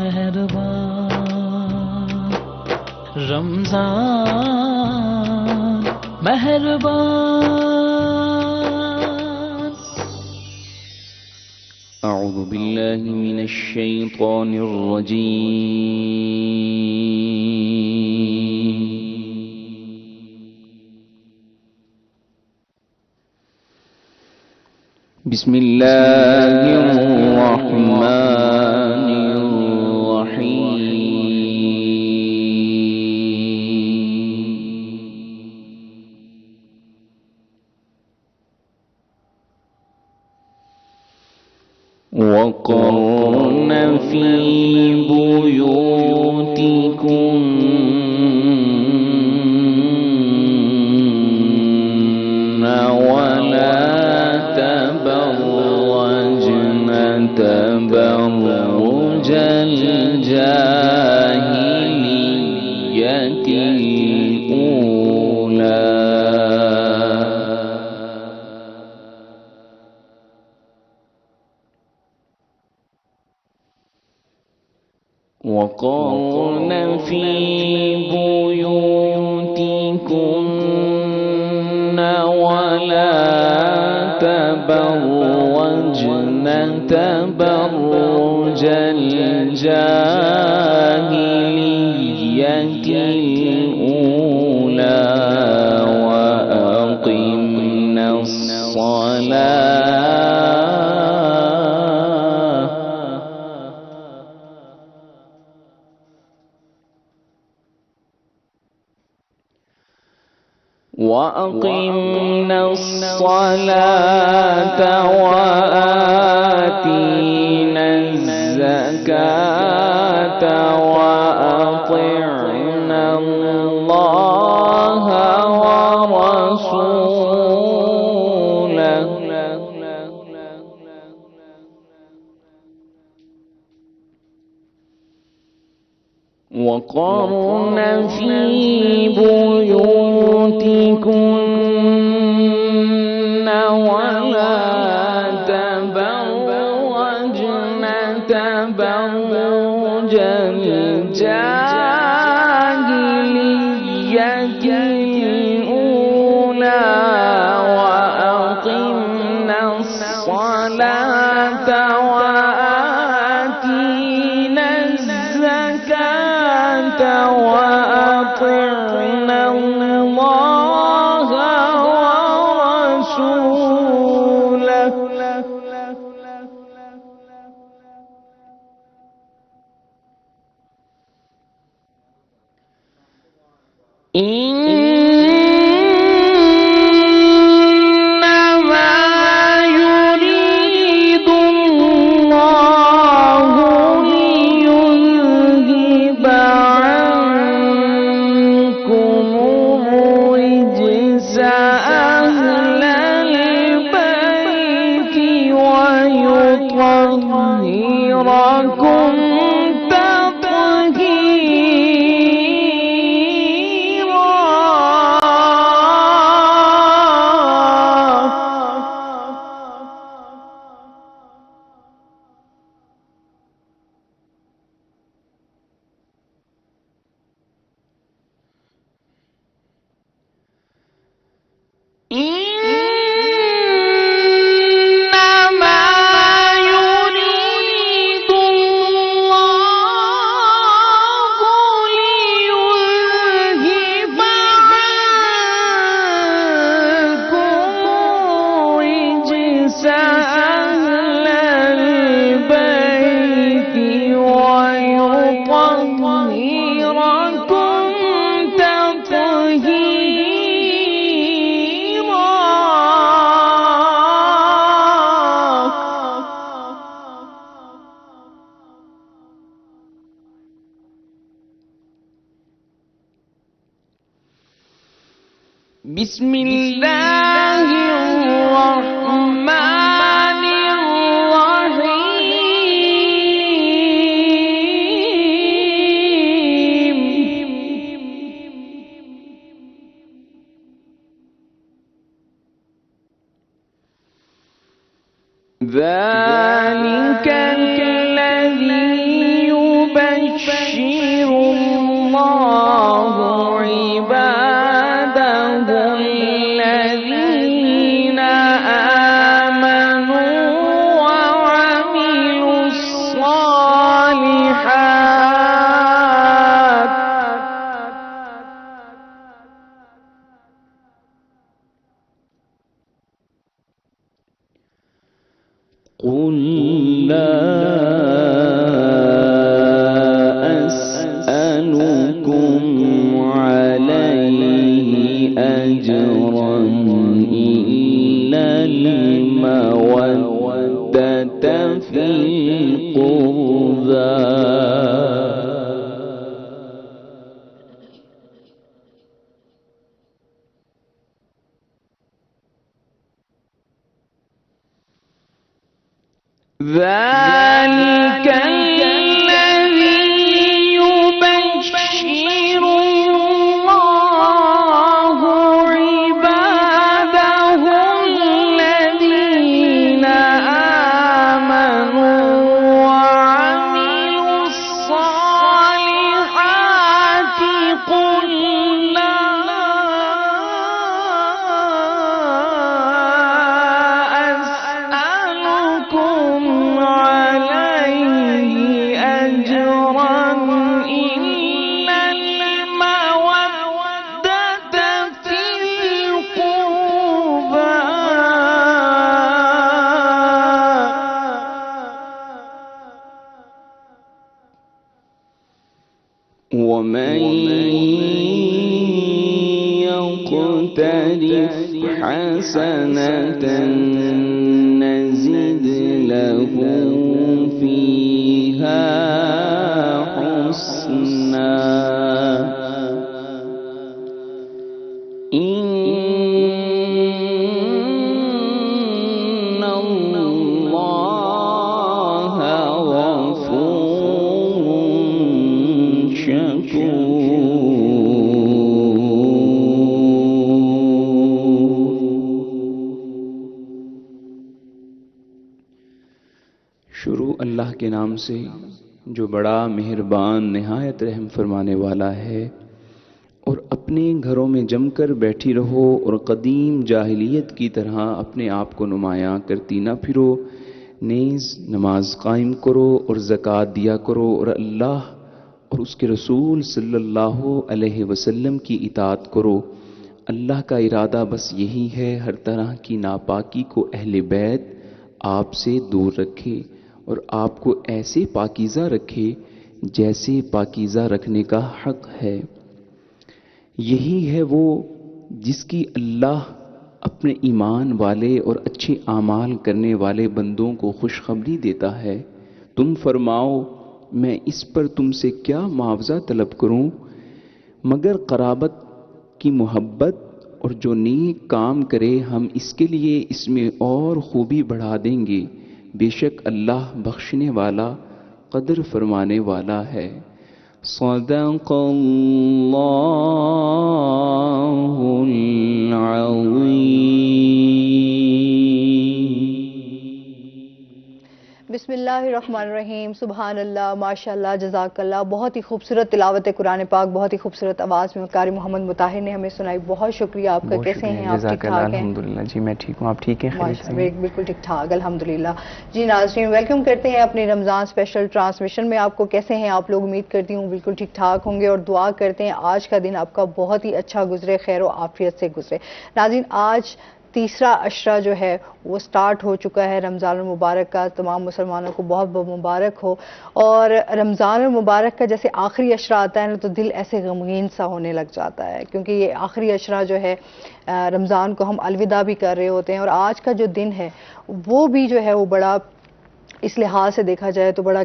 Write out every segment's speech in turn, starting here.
مہربان رمضان مہربان أعوذ بالله من الشيطان الرجيم بسم الله الرحمن الرحيم وقرن في بيوتكن ولا تبرجن تبرج الجاهلية الأولى وقرن في بيوتكن ولا تبرجن تبرج الجاهلية الأولى وأقمنا الصلاة وآتينا الزكاة وأطعنا الله ورسوله وقرن في بيوتكن ولا تبرجن تبرج الجاهلية الأولى وأقمنا الصلاة وآتينا الزكاة وأطعنا الله ورسوله إنما يريد الله ليذهب عنكم الرجس أهل البيت ويطهركم بسم الله الرحمن الرحيم ذلك الذي يبين ذلك الذي يبشر الله عباده الذين آمنوا وعملوا الصالحات قل لا أسألكم عليه أجرا إلا المودة في القربى ومن يقترف حسنة نزد له فيها حسنا إن الله غفور شروع اللہ کے نام سے جو بڑا مہربان نہایت رحم فرمانے والا ہے۔ اور اپنے گھروں میں جم کر بیٹھی رہو اور قدیم جاہلیت کی طرح اپنے آپ کو نمایاں کرتی نہ پھرو، نیز نماز قائم کرو اور زکوٰۃ دیا کرو اور اللہ اور اس کے رسول صلی اللہ علیہ وسلم کی اطاعت کرو۔ اللہ کا ارادہ بس یہی ہے، ہر طرح کی ناپاکی کو اہل بیت آپ سے دور رکھے اور آپ کو ایسے پاکیزہ رکھے جیسے پاکیزہ رکھنے کا حق ہے۔ یہی ہے وہ جس کی اللہ اپنے ایمان والے اور اچھے اعمال کرنے والے بندوں کو خوشخبری دیتا ہے۔ تم فرماؤ میں اس پر تم سے کیا معاوضہ طلب کروں مگر قرابت کی محبت، اور جو نیک کام کرے ہم اس کے لیے اس میں اور خوبی بڑھا دیں گے، بے شک اللہ بخشنے والا قدر فرمانے والا ہے۔ صدق اللہ العظیم۔ بسم اللہ الرحمن الرحیم، سبحان اللہ، ماشاء اللہ، جزاک اللہ۔ بہت ہی خوبصورت تلاوت قرآن پاک، بہت ہی خوبصورت آواز میں قاری محمد مطاہر نے ہمیں سنائی۔ بہت شکریہ آپ کا۔ کیسے ہیں آپ؟ ٹھیک ٹھاک ہیں؟ الحمدللہ جی میں ٹھیک ہوں، آپ ٹھیک ہیں؟ بالکل ٹھیک ٹھاک الحمدللہ۔ جی ناظرین، ویلکم کرتے ہیں اپنی رمضان اسپیشل ٹرانسمیشن میں آپ کو۔ کیسے ہیں آپ لوگ؟ امید کرتی ہوں بالکل ٹھیک ٹھاک ہوں گے، اور دعا کرتے ہیں آج کا دن آپ کا بہت ہی اچھا گزرے، خیر و عافیت سے گزرے۔ ناظرین، آج تیسرا عشرہ جو ہے وہ سٹارٹ ہو چکا ہے رمضان المبارک کا۔ تمام مسلمانوں کو بہت بہت مبارک ہو۔ اور رمضان المبارک کا جیسے آخری عشرہ آتا ہے نا تو دل ایسے غمگین سا ہونے لگ جاتا ہے، کیونکہ یہ آخری عشرہ جو ہے رمضان کو ہم الوداع بھی کر رہے ہوتے ہیں، اور آج کا جو دن ہے وہ بھی جو ہے وہ بڑا، اس لحاظ سے دیکھا جائے تو بڑا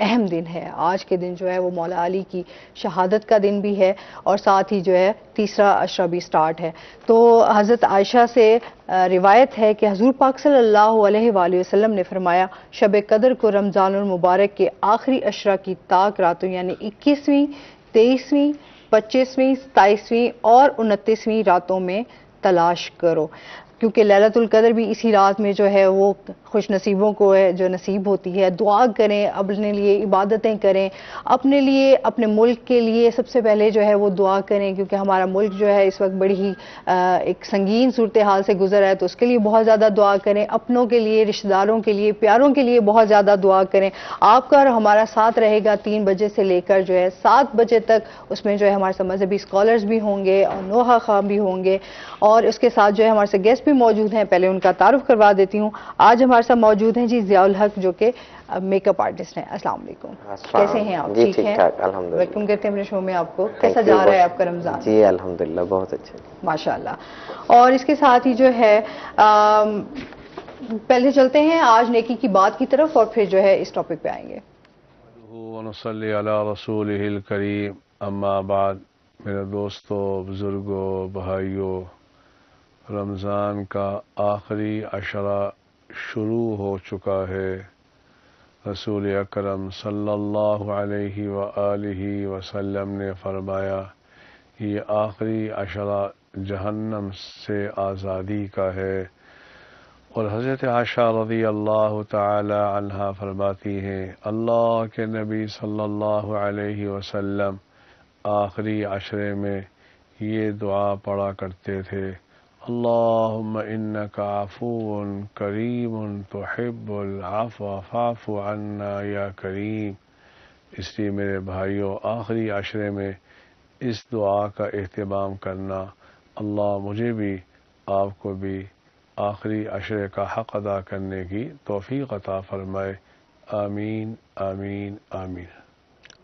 اہم دن ہے۔ آج کے دن جو ہے وہ مولا علی کی شہادت کا دن بھی ہے، اور ساتھ ہی جو ہے تیسرا عشرہ بھی سٹارٹ ہے۔ تو حضرت عائشہ سے روایت ہے کہ حضور پاک صلی اللہ علیہ وآلہ وسلم نے فرمایا، شب قدر کو رمضان المبارک کے آخری عشرہ کی طاق راتوں یعنی 21ویں، 23ویں، 25ویں، 27ویں اور 29ویں راتوں میں تلاش کرو، کیونکہ لیلۃ القدر بھی اسی رات میں جو ہے وہ خوش نصیبوں کو ہے جو نصیب ہوتی ہے۔ دعا کریں، اپنے لیے عبادتیں کریں، اپنے لیے، اپنے ملک کے لیے سب سے پہلے جو ہے وہ دعا کریں، کیونکہ ہمارا ملک جو ہے اس وقت بڑی ہی ایک سنگین صورتحال سے گزر ہے، تو اس کے لیے بہت زیادہ دعا کریں، اپنوں کے لیے، رشتہ داروں کے لیے، پیاروں کے لیے بہت زیادہ دعا کریں۔ آپ کا اور ہمارا ساتھ رہے گا 3 بجے سے لے کر جو ہے 7 بجے تک، اس میں جو ہے ہمارے ساتھ مذہبی اسکالرز بھی ہوں گے اور نوحہ خواہ بھی ہوں گے، اور اس کے ساتھ جو ہے ہمارے ساتھ گیسٹ بھی موجود ہیں۔ پہلے ان کا تعارف کروا دیتی ہوں۔ آج ہمارے ساتھ موجود ہیں جی ضیاء الحق، جو کہ میک اپ آرٹسٹ ہیں۔ السلام علیکم، کیسے ہیں آپ؟ جی ٹھیک ہیں؟ الحمدللہ۔ ویلکم کرتے ہیں اپنے شو میں آپ کو۔ کیسا جا رہا ہے آپ کا رمضان؟ جی الحمدللہ بہت اچھا ماشاءاللہ۔ اور اس کے ساتھ ہی جو ہے پہلے چلتے ہیں آج نیکی کی بات کی طرف، اور پھر جو ہے اس ٹاپک پہ آئیں گے۔ ونصلی علی رسولہ الکریم، اما بعد۔ میرے دوستو، بزرگوں، بھائیوں، رمضان کا آخری عشرہ شروع ہو چکا ہے۔ رسول اکرم صلی اللہ علیہ وآلہ وسلم نے فرمایا یہ آخری عشرہ جہنم سے آزادی کا ہے، اور حضرت عائشہ رضی اللہ تعالی عنہا فرماتی ہیں اللہ کے نبی صلی اللہ علیہ وسلم آخری عشرے میں یہ دعا پڑھا کرتے تھے، اللہم انک عفو کریم تحب العفو فاعف عنا یا کریم۔ اس لیے میرے بھائیوں، آخری عشرے میں اس دعا کا اہتمام کرنا، اللہ مجھے بھی آپ کو بھی آخری عشرے کا حق ادا کرنے کی توفیق عطا فرمائے، آمین آمین آمین۔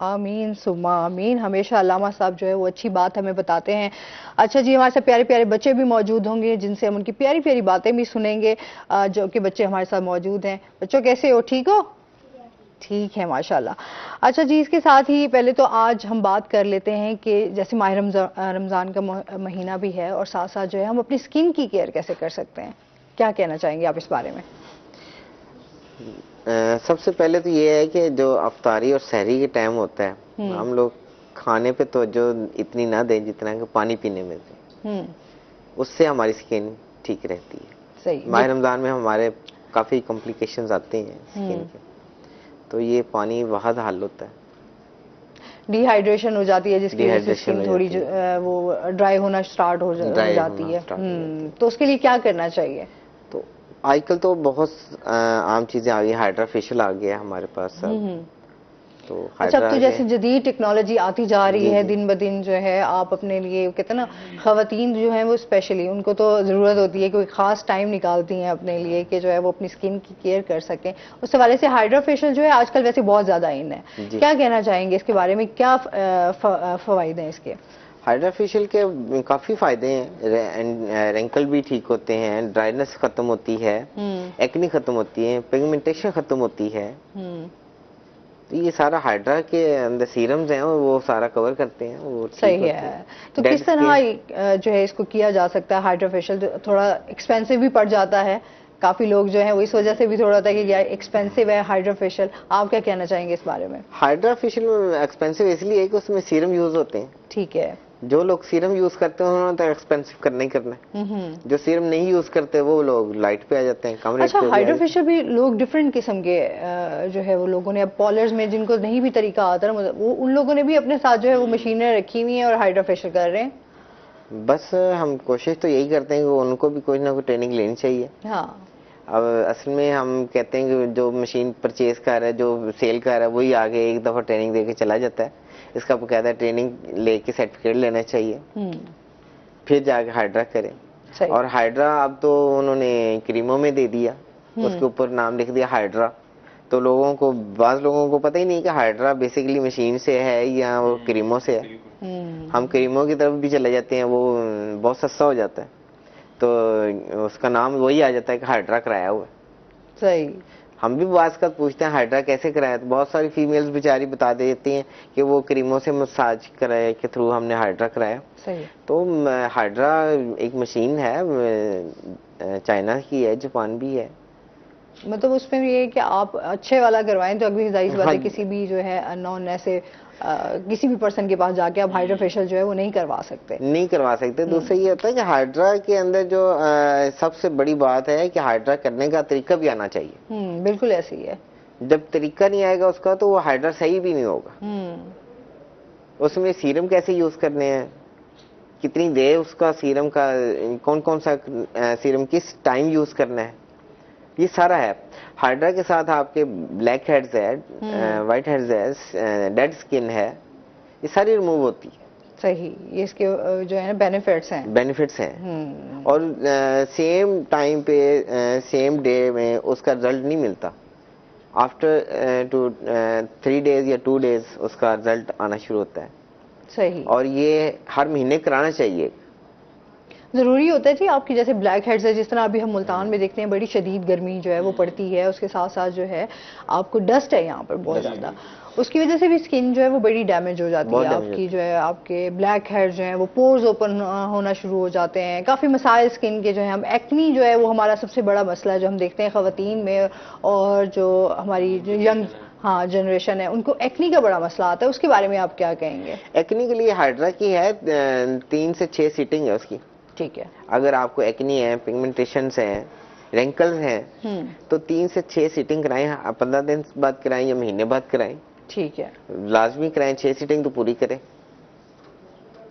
آمین ثم آمین۔ ہمیشہ علامہ صاحب جو ہے وہ اچھی بات ہمیں بتاتے ہیں۔ اچھا جی، ہمارے ساتھ پیارے پیارے بچے بھی موجود ہوں گے جن سے ہم ان کی پیاری پیاری باتیں بھی سنیں گے، جو کہ بچے ہمارے ساتھ موجود ہیں۔ بچوں کیسے ہو؟ ٹھیک ہو؟ ٹھیک ہے ماشاءاللہ۔ اچھا جی، اس کے ساتھ ہی پہلے تو آج ہم بات کر لیتے ہیں کہ جیسے ماہ رمضان کا مہینہ بھی ہے، اور ساتھ ساتھ جو ہے ہم اپنی سکن کی کیئر کیسے کر سکتے ہیں، کیا کہنا چاہیں گے آپ اس بارے میں؟ سب سے پہلے تو یہ ہے کہ جو افطاری اور سحری کے ٹائم ہوتا ہے، ہم لوگ کھانے پہ توجہ اتنی نہ دیں جتنا کہ پانی پینے میں دیں، اس سے ہماری سکن ٹھیک رہتی ہے۔ صحیح۔ ماہ رمضان میں ہمارے کافی کمپلیکیشنز آتے ہیں سکن کے، تو یہ پانی بہت حل ہوتا ہے۔ ڈی ہائیڈریشن ہو جاتی ہے جس کی وجہ سے Dehydration سکن ہو تھوڑی جاتی وہ ڈرائی ہونا سٹارٹ ہو جاتی ہے، تو اس کے لیے کیا کرنا چاہیے؟ تو آج کل تو بہت عام چیزیں آ گئی، ہائیڈرا فیشل آ گیا ہمارے پاس اب، تو اچھا، اب تو جیسے جدید ٹیکنالوجی آتی جا رہی ہے دن بدن، جو ہے آپ اپنے لیے کہتے ہیں نا، خواتین جو ہیں وہ اسپیشلی ان کو تو ضرورت ہوتی ہے کہ کوئی خاص ٹائم نکالتی ہیں اپنے لیے کہ جو ہے وہ اپنی سکن کی کیئر کر سکیں، اس حوالے سے ہائیڈرا فیشل جو ہے آج کل ویسے بہت زیادہ ان ہے، کیا کہنا چاہیں گے اس کے بارے میں؟ کیا فوائد ہیں اس کے؟ ہائیڈرا فیشل کے کافی فائدے ہیں، رینکل بھی ٹھیک ہوتے ہیں، ڈرائنس ختم ہوتی ہے، ایکنی ختم ہوتی ہے، پیگمنٹیشن ختم ہوتی ہے، تو یہ سارا ہائیڈرا کے اندر سیرمز ہیں وہ سارا کور کرتے ہیں، وہ ٹھیک صحیح ہوتے ہے۔ ہیں۔ تو کس طرح جو ہے اس کو کیا جا سکتا ہے ہائیڈرا فیشل؟ تھوڑا ایکسپینسو بھی پڑ جاتا ہے، کافی لوگ جو ہیں وہ اس وجہ سے بھی تھوڑا ہوتا ہے کہ ایکسپینسو ہے ہائیڈرا فیشل، آپ کیا کہنا چاہیں گے اس بارے میں؟ ہائیڈرا فیشل ایکسپینسو اس لیے ہے کہ اس میں سیرم یوز ہوتے ہیں، ٹھیک ہے۔ جو لوگ سیرم یوز کرتے ہیں انہوں نے تو ایکسپینسو کرنا ہی کرنا ہے، جو سیرم نہیں یوز کرتے وہ لوگ لائٹ پہ آ جاتے ہیں، کم ریٹ اچھا، پہ ہائیڈرا فیشل بھی لوگ ڈفرینٹ قسم کے جو ہے وہ لوگوں نے، اب پالرز میں جن کو نہیں بھی طریقہ آتا نا، وہ ان لوگوں نے بھی اپنے ساتھ جو ہے وہ مشینیں رکھی ہوئی ہیں اور ہائیڈرا فیشل کر رہے ہیں۔ بس ہم کوشش تو یہی کرتے ہیں کہ ان کو بھی کوئی نہ کوئی ٹریننگ لینی چاہیے۔ ہاں، اب اصل میں ہم کہتے ہیں کہ جو مشین پرچیز کر رہا ہے، جو سیل کر رہا ہے، وہی آگے ایک دفعہ ٹریننگ دے کے چلا جاتا ہے، اس کا باقاعدہ ٹریننگ لے کے سرٹیفکیٹ لینا چاہیے، پھر جا کے ہائیڈرا کریں۔ صحیح۔ اور ہائیڈرا اب تو انہوں نے کریموں میں دے دیا، اس کے اوپر نام لکھ دیا ہائیڈرا، تو لوگوں کو، بعض لوگوں کو پتہ ہی نہیں کہ ہائیڈرا بیسیکلی مشین سے ہے یا وہ کریموں سے ہے۔ ہم کریموں کی طرف بھی چلے جاتے ہیں، وہ بہت سستا ہو جاتا ہے، تو اس کا نام وہی آ جاتا ہے کہ ہائیڈرا کرایا ہوا ہے۔ صحیح۔ ہم بھی بعض کا پوچھتے ہیں ہائیڈرا کیسے کرایا، تو بہت ساری فیمیلز بیچاری بتا دیتی ہیں کہ وہ کریموں سے مساج کرائے کے تھرو ہم نے ہائیڈرا کرایا۔ صحیح۔ تو ہائیڈرا ایک مشین ہے، چائنا کی ہے، جاپان بھی ہے، مطلب اس میں یہ ہے کہ آپ اچھے والا کروائیں تو ابھی ظاہر سی بات ہے کسی بھی جو ہے نون ایسے کسی بھی پرسن کے پاس جا کے آپ ہائیڈرا فیشل جو ہے وہ نہیں کروا سکتے، نہیں کروا سکتے۔ دوسرا یہ ہوتا ہے کہ ہائیڈرا کے اندر جو سب سے بڑی بات ہے کہ ہائیڈرا کرنے کا طریقہ بھی آنا چاہیے۔ بالکل ایسے ہی ہے۔ جب طریقہ نہیں آئے گا اس کا تو وہ ہائیڈرا صحیح بھی نہیں ہوگا۔ اس میں سیرم کیسے یوز کرنے ہیں، کتنی دیر اس کا سیرم کا، کون کون سا سیرم کس ٹائم یوز کرنا ہے، یہ سارا ہے۔ ہائیڈرا کے ساتھ آپ کے بلیک ہیڈز ہے، وائٹ ہیڈز ہے، ڈیڈ سکن ہے، یہ ساری ریموو ہوتی ہے۔ صحیح، یہ اس کے جو ہے نا بینیفٹس ہیں۔ بینیفٹس ہیں، اور سیم ٹائم پہ سیم ڈے میں اس کا رزلٹ نہیں ملتا، آفٹر 3 days یا 2 days اس کا رزلٹ آنا شروع ہوتا ہے۔ صحیح۔ اور یہ ہر مہینے کرانا چاہیے۔ ضروری ہوتا ہے جی آپ کی جیسے بلیک ہیڈز ہے، جس طرح ابھی ہم ملتان میں دیکھتے ہیں بڑی شدید گرمی جو ہے وہ پڑتی ہے، اس کے ساتھ ساتھ جو ہے آپ کو ڈسٹ ہے یہاں پر بہت زیادہ، اس کی وجہ سے بھی اسکن جو ہے وہ بڑی ڈیمیج ہو جاتی ہے آپ کی، جو ہے آپ کے بلیک ہیڈ جو ہیں وہ پورز اوپن ہونا شروع ہو جاتے ہیں، کافی مسائل اسکن کے جو ہیں، ہم ایکنی جو ہے وہ ہمارا سب سے بڑا مسئلہ ہے جو ہم دیکھتے ہیں خواتین میں، اور جو ہماری جو ینگ جنریشن ہے ان کو ایکنی کا بڑا مسئلہ آتا ہے، اس کے بارے میں آپ کیا کہیں گے؟ ایکنی کے لیے ہائڈرا کی ہے 3 سے 6 سیٹنگ ہے اس کی. ٹھیک ہے. اگر آپ کو ایکنی ہے، پگمنٹیشنز ہیں، رینکلز ہیں، تو 3 سے 6 سیٹنگ کرائیں، 15 دن بعد کرائیں یا مہینے بعد کرائیں. ٹھیک ہے. لازمی کرائیں، 6 سیٹنگ تو پوری کریں،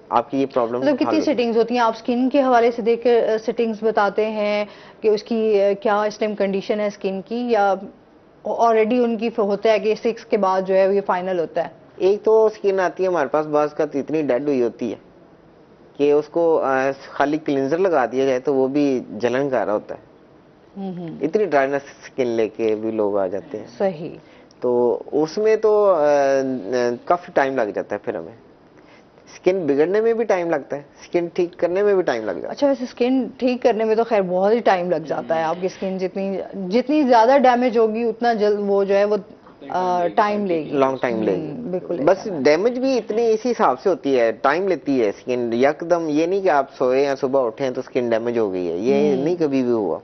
آپ کی یہ پرابلم. مطلب کتنی سیٹنگز ہوتی ہیں؟ آپ سکن کے حوالے سے دیکھ کر سیٹنگز بتاتے ہیں کہ اس کی کیا اس ٹائم کنڈیشن ہے سکن کی، یا آلریڈی ان کی ہوتا ہے کہ 6 کے بعد جو ہے یہ فائنل ہوتا ہے؟ ایک تو سکن آتی ہے ہمارے پاس بعض کا اتنی ڈیڈ ہوئی ہوتی ہے کہ اس کو خالی کلینزر لگا دیا جائے تو وہ بھی جلن کا رہا ہوتا ہے. اتنی ڈرائنس سکن لے کے بھی لوگ آ جاتے ہیں. صحیح. تو اس میں تو کافی ٹائم لگ جاتا ہے، پھر ہمیں سکن بگڑنے میں بھی ٹائم لگتا ہے، سکن ٹھیک کرنے میں بھی ٹائم لگ جاتا ہے. اچھا، ویسے سکن ٹھیک کرنے میں تو خیر بہت ہی ٹائم لگ جاتا ہے. آپ کی سکن جتنی زیادہ ڈیمیج ہوگی اتنا جلد وہ جو ہے وہ ٹائم لے گی، لانگ ٹائم لے گی. بالکل. بس ڈیمیج بھی اتنی اسی حساب سے ہوتی ہے، ٹائم لیتی ہے سکن. یکدم یہ نہیں کہ آپ سوئے یا صبح اٹھے تو سکن ڈیمیج ہو گئی ہے، یہ نہیں کبھی بھی ہوا.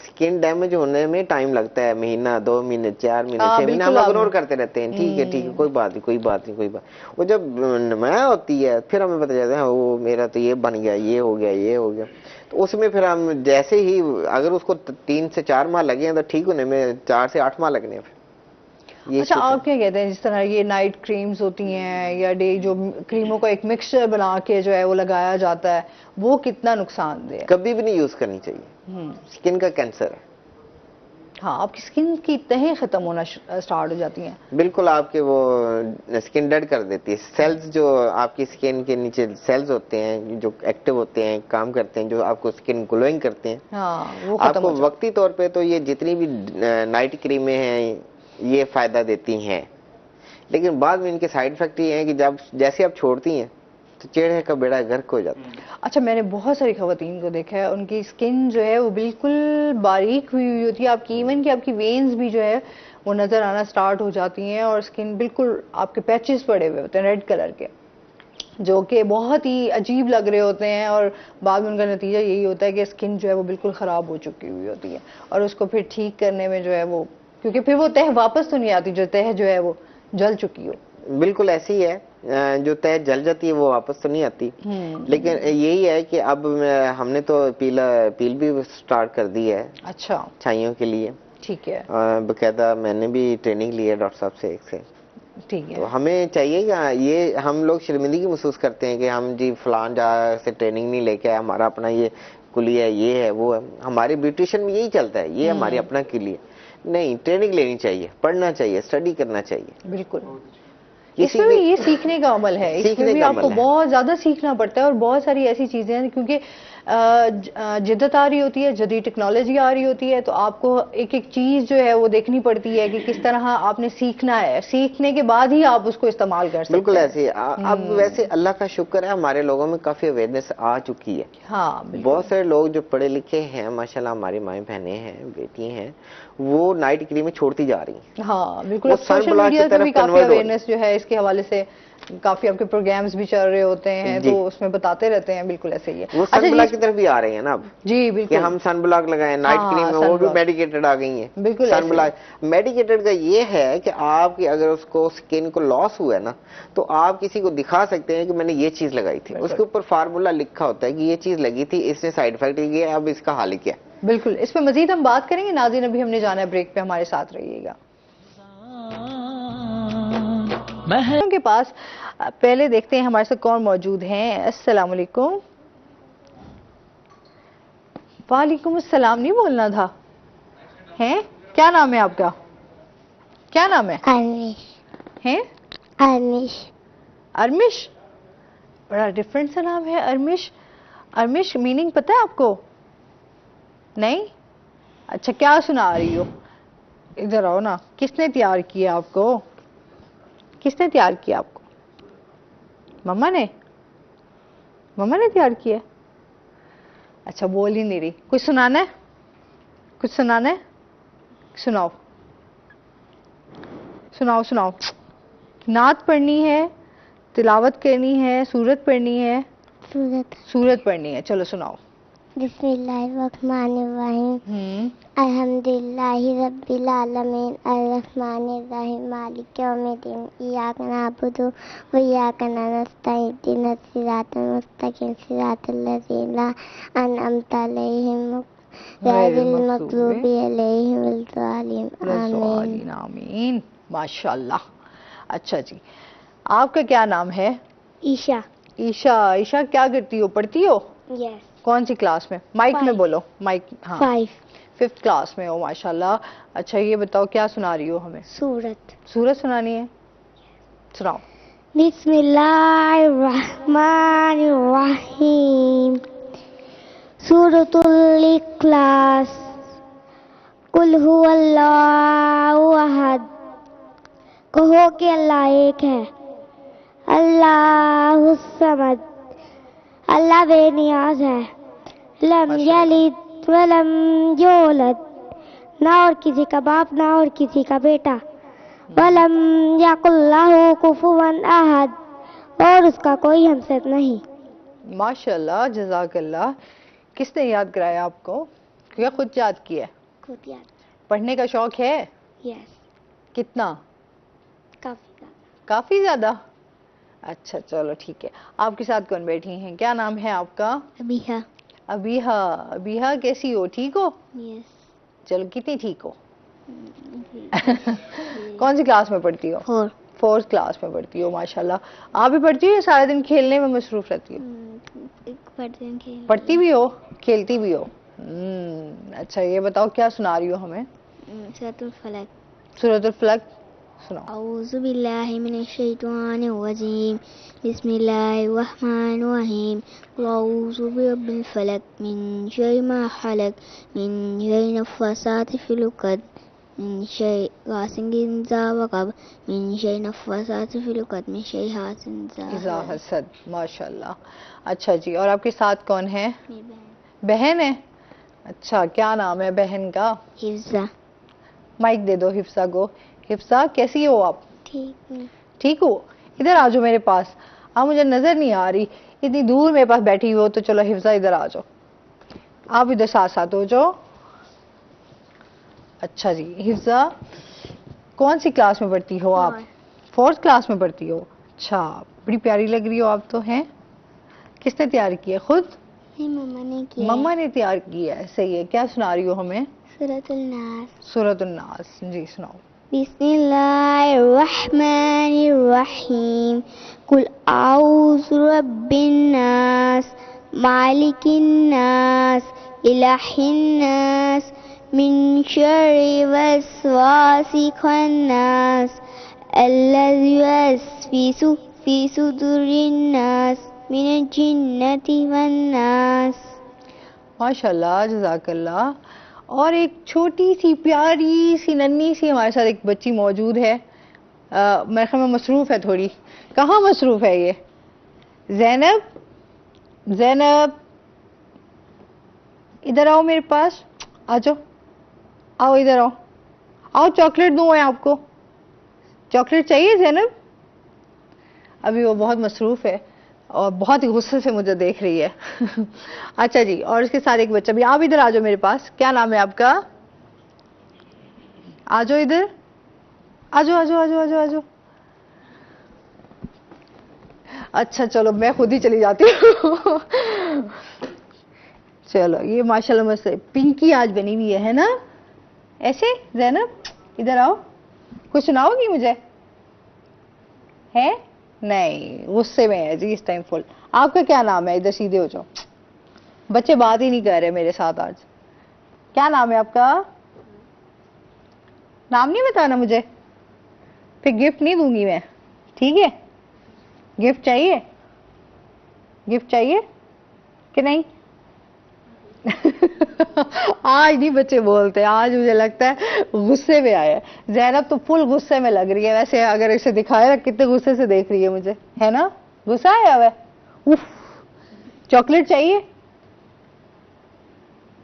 سکن ڈیمیج ہونے میں ٹائم لگتا ہے، مہینہ، 2 مہینے، 4 مہینے، 6 مہینے ہم اگنور کرتے رہتے ہیں. ٹھیک ہے ٹھیک ہے، کوئی بات نہیں کوئی بات نہیں کوئی بات. وہ جب نمایاں ہوتی ہے پھر ہمیں پتہ چلتا ہے وہ میرا تو یہ بن گیا، یہ ہو گیا، یہ ہو گیا. تو اس میں پھر ہم جیسے ہی اگر اس کو 3 سے 4 ماہ لگے ہیں تو ٹھیک ہونے میں 4 سے 8 ماہ لگنے ہیں پھر. اچھا، آپ کیا کہتے ہیں جس طرح یہ نائٹ کریمز ہوتی ہیں یا ڈے جو کریموں کا ایک مکسچر بنا کے جو ہے وہ لگایا جاتا ہے، وہ کتنا نقصان دہ ہے؟ کبھی بھی نہیں یوز کرنی چاہیے، سکن کا کینسر ہے. ہاں، آپ کی سکن کی تہیں ختم ہونا سٹارٹ ہو جاتی ہیں. بالکل، آپ کے وہ سکن ڈیڈ کر دیتی ہے. سیلز جو آپ کی سکن کے نیچے سیلز ہوتے ہیں جو ایکٹیو ہوتے ہیں، کام کرتے ہیں، جو آپ کو سکن گلوئنگ کرتے ہیں، وہ آپ ختم کو ہو جاتی وقتی طور پہ تو یہ جتنی بھی نائٹ کریمیں ہیں یہ فائدہ دیتی ہیں، لیکن بعد میں ان کے سائیڈ افیکٹ یہ ہیں کہ جب جیسے آپ چھوڑتی ہیں تو چہرے کا بیڑا غرق ہو جاتا ہے. اچھا، میں نے بہت ساری خواتین کو دیکھا ہے ان کی سکن جو ہے وہ بالکل باریک ہوئی ہوتی ہے، آپ کی ایون کہ آپ کی وینز بھی جو ہے وہ نظر آنا سٹارٹ ہو جاتی ہیں، اور سکن بالکل آپ کے پیچز پڑے ہوئے ہوتے ہیں ریڈ کلر کے، جو کہ بہت ہی عجیب لگ رہے ہوتے ہیں، اور بعد میں ان کا نتیجہ یہی ہوتا ہے کہ سکن جو ہے وہ بالکل خراب ہو چکی ہوئی ہوتی ہے، اور اس کو پھر ٹھیک کرنے میں جو ہے وہ، کیونکہ پھر وہ تہ واپس تو نہیں آتی جو تہ جو ہے وہ جل چکی ہو. بالکل ایسی ہی ہے، جو تہ جل جاتی ہے وہ واپس تو نہیں آتی. لیکن یہی ہے کہ اب ہم نے تو پیل بھی سٹارٹ کر دی ہے. اچھا. چھائیوں کے لیے. ٹھیک ہے. باقاعدہ میں نے بھی ٹریننگ لی ہے ڈاکٹر صاحب سے ایک سے. ٹھیک ہے. تو ہمیں چاہیے کہ یہ ہم لوگ شرمندگی محسوس کرتے ہیں کہ ہم جی فلان جگہ سے ٹریننگ نہیں لے کے آئے، ہمارا اپنا یہ کلیہ ہے، یہ ہے وہ ہے. ہمارے بیوٹیشن میں یہی چلتا ہے، یہ ہماری اپنا کلیہ. نہیں، ٹریننگ لینی چاہیے، پڑھنا چاہیے، اسٹڈی کرنا چاہیے. بالکل. اس میں بھی یہ سیکھنے کا عمل ہے، اس میں بھی آپ کو بہت زیادہ سیکھنا پڑتا ہے، اور بہت ساری ایسی چیزیں ہیں کیونکہ جدت آ رہی ہوتی ہے، جدید ٹیکنالوجی آ رہی ہوتی ہے، تو آپ کو ایک ایک چیز جو ہے وہ دیکھنی پڑتی ہے کہ کس طرح آپ نے سیکھنا ہے، سیکھنے کے بعد ہی آپ اس کو استعمال کر سکتے ہیں. بالکل ایسے اب ویسے اللہ کا شکر ہے ہمارے لوگوں میں کافی اویئرنیس آ چکی ہے. ہاں، بہت سارے لوگ جو پڑھے لکھے ہیں ماشاءاللہ، ہماری مائیں بہنیں ہیں، بیٹی ہیں، وہ نائٹ کریمیں چھوڑتی جا رہی ہیں. ہاں بالکل. سوشل میڈیا پہ بھی کافی اویئرنیس جو ہے اس کے حوالے سے، کافی آپ کے پروگرامز بھی چل رہے ہوتے ہیں تو اس میں بتاتے رہتے ہیں. بالکل ایسے ہی ہے. وہ سن بلاک کی طرف بھی آ رہے ہیں نا اب. جی بالکل، کہ ہم سن بلاک لگائیں. نائٹ کریم میں وہ بھی میڈیکیٹڈ آ گئی ہیں. بالکل. سن بلاک میڈیکیٹڈ کا یہ ہے کہ آپ کی اگر اس کو سکن کو لاس ہوا ہے نا تو آپ کسی کو دکھا سکتے ہیں کہ میں نے یہ چیز لگائی تھی. اس کے اوپر فارمولا لکھا ہوتا ہے کہ یہ چیز لگی تھی، اس نے سائیڈ افیکٹ یہ ہے، اب اس کا حال کیا. بالکل. اس پہ مزید ہم بات کریں گے. ناظرین ابھی ہم نے جانا ہے بریک پہ، ہمارے ساتھ رہیے گا. کے پاس پہلے دیکھتے ہیں ہمارے ساتھ کون موجود ہیں. السلام علیکم. وعلیکم السلام. نہیں بولنا تھا. ہیں کیا نام ہے آپ کا؟ کیا نام ہے؟ ارمش. ہیں ارمش. ارمش. بڑا ڈفرنٹ سا نام ہے ارمش. ارمش میننگ پتہ ہے آپ کو؟ نہیں. اچھا، کیا سنا رہی ہو؟ ادھر آؤ نا. کس نے تیار کیا آپ کو؟ کس نے تیار کیا آپ کو؟ مما نے؟ مما نے تیار کیا؟ اچھا بول ہی نہیں رہی. کچھ سنانا ہے؟ کچھ سنانا ہے؟ سناؤ سناؤ سناؤ. نعت پڑھنی ہے، تلاوت کرنی ہے، سورت پڑھنی ہے؟ سورت پڑھنی ہے. چلو سناؤ. بسم اللہ الرحمن الرحیم الحمدللہ رب العالمین الرحمن الرحیم مالک یوم الدین ایاک نعبد و ایاک نستعین اهدنا الصراط المستقیم صراط الذین انعمت علیہم غیر المغضوب علیہم ولا الضالین آمین. ماشاء اللہ. اچھا جی، آپ کا کیا نام ہے؟ عشاء. عشاء. عشاء کیا کرتی ہو؟ پڑھتی ہو؟ یس. کون سی کلاس میں؟ مائک میں بولو. مائک. ہاں 5. 5th کلاس میں ہو. ماشاء اللہ. اچھا یہ بتاؤ کیا سنا رہی ہو ہمیں؟ سورت. سورت سنانی ہے؟ سناؤ. بسم اللہ الرحمن الرحیم سورۃ الاخلاص قل هو اللہ احد. کہو کہ اللہ ایک ہے. اللہ الصمد. اللہ بے نیاز ہے. لم یلد ولم یولد. نہ اور کسی کا باپ نہ اور کسی کا بیٹا. ولم یکن لہ کفوا احد. اور اس کا کوئی ہمسر نہیں. ماشاء اللہ جزاک اللہ. کس نے یاد کرایا آپ کو؟ کیا خود یاد کیا ہے؟ خود یاد. پڑھنے کا شوق ہے؟ یس. کتنا؟ کافی زیادہ. کافی زیادہ. اچھا چلو ٹھیک ہے. آپ کے ساتھ کون بیٹھی ہیں؟ کیا نام ہے آپ کا؟ ابیہا. ابیہا. ابیہا کیسی ہو؟ ٹھیک ہو؟ یس. چلو کتنی ٹھیک ہو؟ کون سی کلاس میں پڑھتی ہو؟ 4. 4th کلاس میں پڑھتی ہو. ماشاءاللہ. آپ بھی پڑھتی ہو یا سارے دن کھیلنے میں مصروف رہتی ہو؟ پڑھتی بھی ہو کھیلتی بھی ہو؟ اچھا یہ بتاؤ کیا سنا رہی ہو ہمیں؟ سورۃ الفلق. سورۃ الفلق سناؤ. اعوذ باللہ من الشیطان الرجیم بسم اللہ الرحمن الرحیم قل اعوذ برب الفلق من شر ما خلق من شر النفاثات فی العقد من شر غاسق اذا وقب من شر النفاثات فی العقد من شر حاسد اذا حسد. ماشاءاللہ. اچھا جی، اور آپ کے ساتھ کون ہے؟ میری بہن ہے. اچھا کیا نام ہے بہن کا؟ حفظہ. مائک دے دو حفصہ کو. حفصہ کیسی ہو آپ؟ ٹھیک ہے. ٹھیک ہو؟ ادھر آ جاؤ میرے پاس. آپ مجھے نظر نہیں آ رہی، اتنی دور میرے پاس بیٹھی ہو. تو چلو حفصہ ادھر آ جاؤ. آپ ادھر ساتھ ساتھ ہو جاؤ. اچھا جی حفصہ کون سی کلاس میں پڑھتی ہو آپ؟ 4th کلاس میں پڑھتی ہو. اچھا بڑی پیاری لگ رہی ہو آپ تو. ہیں کس نے تیار کیا؟ خود؟ مما نے کیا. مما نے تیار کیا ہے. صحیح ہے. کیا سنا رہی ہو ہمیں؟ سورۃ الناس. سورۃ الناس. جی سناؤ. بسم اللہ الرحمن الرحیم قل اعوذ برب الناس مالک الناس الہ الناس من شر الوسواس الخناس الذی یوسوس فی صدور الناس من الجنۃ والناس. ماشاء اللہ جزاک اللہ. اور ایک چھوٹی سی پیاری سی ننھی سی ہمارے ساتھ ایک بچی موجود ہے. میرے خیال میں مصروف ہے تھوڑی. کہاں مصروف ہے یہ؟ زینب. زینب ادھر آؤ میرے پاس. آ جاؤ. آؤ ادھر آؤ. آؤ چاکلیٹ دوں میں آپ کو. چاکلیٹ چاہیے زینب؟ ابھی وہ بہت مصروف ہے اور بہت ہی غصے سے مجھے دیکھ رہی ہے. اچھا جی، اور اس کے ساتھ ایک بچہ بھی. آپ ادھر آ جاؤ میرے پاس. کیا نام ہے آپ کا؟ آ جاؤ ادھر. آ جاؤ آ جاؤ آ جاؤ آ جاؤ آ جاؤ. اچھا چلو میں خود ہی چلی جاتی ہوں. چلو یہ ماشاءاللہ مجھ سے پنکی آج بنی ہوئی ہے نا ایسے. زینب ادھر آؤ. کچھ سناؤ گی مجھے؟ ہے نہیں غصے میں ہے جی اس ٹائم فل. آپ کا کیا نام ہے؟ ادھر سیدھے ہو جاؤ. بچے بات ہی نہیں کر رہے میرے ساتھ آج. کیا نام ہے آپ کا؟ نام نہیں بتانا مجھے، پھر گفٹ نہیں دوں گی میں. ٹھیک ہے؟ گفٹ چاہیے؟ گفٹ چاہیے کہ نہیں؟ آج نہیں بچے بولتے. آج مجھے لگتا ہے غصے میں آیا. زینب تو فل غصے میں لگ رہی ہے. ویسے اگر اسے دکھایا کتنے غصے سے دیکھ رہی ہے مجھے، ہے نا؟ غصہ آیا ہوا ہے. چاکلیٹ چاہیے؟ چاکلیٹ چاہیے؟ ٹھیک ہے. گفٹ چاہیے؟ گفٹ چاہیے کہ نہیں؟ چاہیے. گفٹ چاہیے؟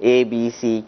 ABC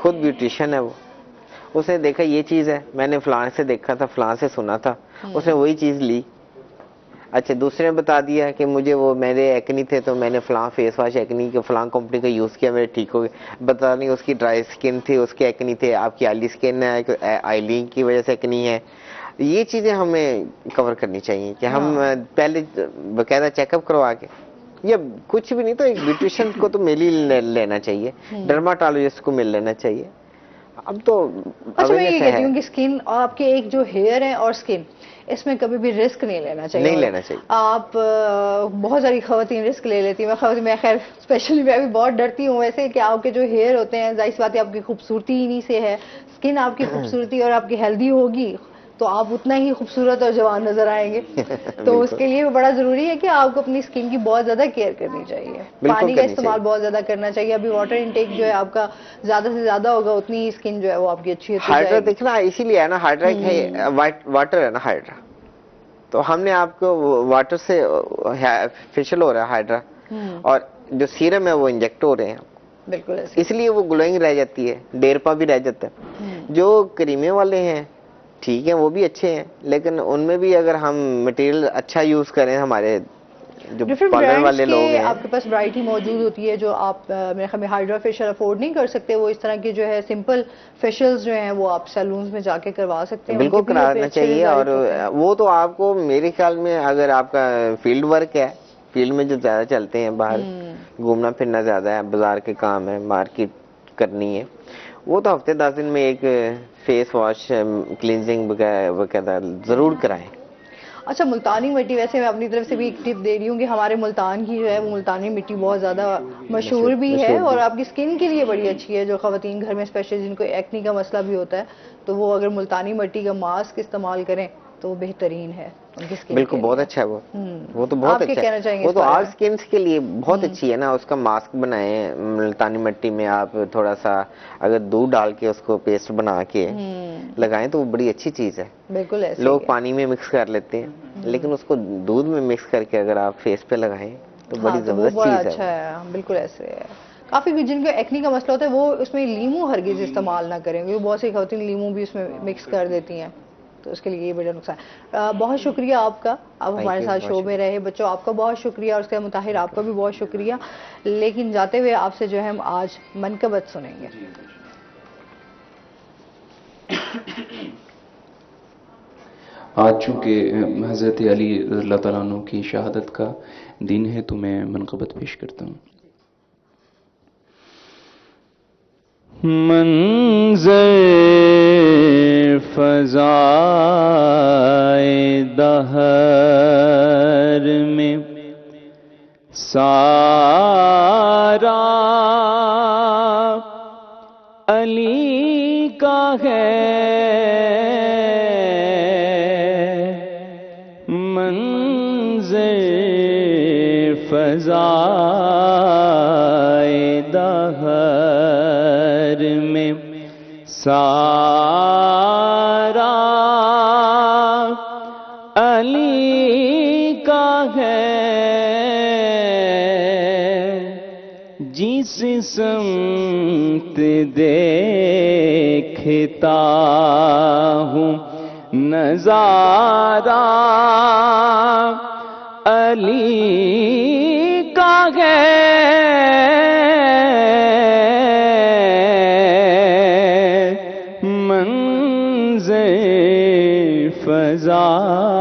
خود بیوٹیشین ہے وہ. اس نے دیکھا یہ چیز ہے, میں نے فلاں سے دیکھا تھا, فلاں سے سنا تھا, اس نے وہی چیز لی. اچھا دوسرے نے بتا دیا کہ مجھے وہ میرے ایکنی تھے تو میں نے فلاں فیس واش ایکنی کے فلاں کمپنی کا یوز کیا, میرے ٹھیک ہو گئے. بتا نہیں اس کی ڈرائی اسکن تھی, اس کی ایکنی تھے, آپ کی آئلی اسکن ہے, آئلی کی وجہ سے ایکنی ہے. یہ چیزیں ہمیں کور کرنی چاہیے کہ ہم پہلے باقاعدہ چیک اپ کروا کے, یا کچھ بھی نہیں تو ایک بیوٹیشین کو تو مل ہی لینا چاہیے, ڈرماٹولوجسٹ کو مل لینا چاہیے. اب تو اچھا میں یہ کہتی ہوں کہ اسکن اور آپ کے ایک جو ہیئر ہے اور اسکن, اس میں کبھی بھی رسک نہیں لینا چاہیے. نہیں لینا چاہیے. آپ بہت ساری خواتین رسک لے لیتی ہیں, میں خیر اسپیشلی میں بھی بہت ڈرتی ہوں ویسے کہ آپ کے جو ہیئر ہوتے ہیں, ظاہر سی بات ہے آپ کی خوبصورتی انہی سے ہے. اسکن آپ کی خوبصورتی اور آپ کی ہیلدی ہوگی تو آپ اتنا ہی خوبصورت اور جوان نظر آئیں گے. تو اس کے لیے بڑا ضروری ہے کہ آپ کو اپنی اسکن کی بہت زیادہ کیئر کرنی چاہیے, پانی کا استعمال بہت زیادہ کرنا چاہیے. ابھی واٹر انٹیک جو ہے آپ کا زیادہ سے زیادہ ہوگا اتنی ہی اسکن جو ہے وہ آپ کی اچھی ہوتی جائے گی. ہائیڈرا دیکھنا اسی لیے ہے نا, ہائیڈرا واٹر ہے نا ہائیڈرا, تو ہم نے آپ کو واٹر سے فیشل ہو رہا ہے ہائیڈرا, اور جو سیرم ہے وہ انجیکٹ ہو رہے ہیں بالکل ایسے, اس لیے وہ گلوئنگ رہ جاتی ہے, ڈیرپا بھی رہ جاتا ہے. جو کریمیں والے ہیں ٹھیک ہیں وہ بھی اچھے ہیں, لیکن ان میں بھی اگر ہم مٹیریل اچھا یوز کریں, ہمارے جو پارلر والے لوگ ہیں, آپ کے پاس ورائٹی موجود ہوتی ہے جو آپ میرے خیال میں ہائیڈرا فیشل افورڈ نہیں کر سکتے, وہ اس طرح کی جو ہے سمپل فیشلز جو ہیں وہ آپ سیلونز میں جا کے کروا سکتے ہیں. بالکل کرانا چاہیے. اور وہ تو آپ کو میرے خیال میں اگر آپ کا فیلڈ ورک ہے, فیلڈ میں جو زیادہ چلتے ہیں, باہر گھومنا پھرنا زیادہ ہے, بازار کے کام ہے, مارکیٹ کرنی ہے, وہ تو ہفتے 10 دن میں ایک فیس واش کلینزنگ وغیرہ ضرور کرائیں. اچھا ملتانی مٹی, ویسے میں اپنی طرف سے بھی ایک ٹپ دے رہی ہوں کہ ہمارے ملتان کی جو ہے وہ ملتانی مٹی بہت زیادہ مشہور بھی ہے اور آپ کی اسکن کے لیے بڑی اچھی ہے. جو خواتین گھر میں اسپیشلی جن کو ایکنی کا مسئلہ بھی ہوتا ہے تو وہ اگر ملتانی مٹی کا ماسک استعمال کریں تو وہ بہترین ہے ان کی اسکن. بالکل بہت اچھا ہے وہ تو بہت اچھا ہے, وہ تو آل اسکنس کے لیے بہت اچھی ہے نا. اس کا ماسک بنائیں ملتانی مٹی میں, آپ تھوڑا سا اگر دودھ ڈال کے اس کو پیسٹ بنا کے لگائیں تو وہ بڑی اچھی چیز ہے. بالکل ایسے لوگ پانی میں مکس کر لیتے ہیں, لیکن اس کو دودھ میں مکس کر کے اگر آپ فیس پہ لگائیں تو بڑی زبردست چیز ہے. اچھا ہے, بالکل ایسے ہے. کافی جن کو ایکنی کا مسئلہ ہوتا ہے وہ اس میں لیمو ہرگز استعمال نہ کریں, کیونکہ بہت سی خواتین لیمو بھی اس میں مکس کر دیتی ہیں, تو اس کے لیے یہ بڑا نقصان. بہت شکریہ آپ کا, آپ ہمارے ساتھ شو میں رہے. بچوں آپ کا بہت شکریہ, اور اس کے مطاہر آپ کا بھی بہت شکریہ. لیکن جاتے ہوئے آپ سے جو ہے ہم آج منقبت سنیں گے. آج چونکہ حضرت علی رضی اللہ تعالیٰ عنہ کی شہادت کا دن ہے تو میں منقبت پیش کرتا ہوں. منظر فضائے دہر میں سارا علی کا ہے, منظر فضائے دہر میں سارا علی کا ہے, جس سمت دیکھتا ہوں نظارہ علی کا ہے, منظر فضائے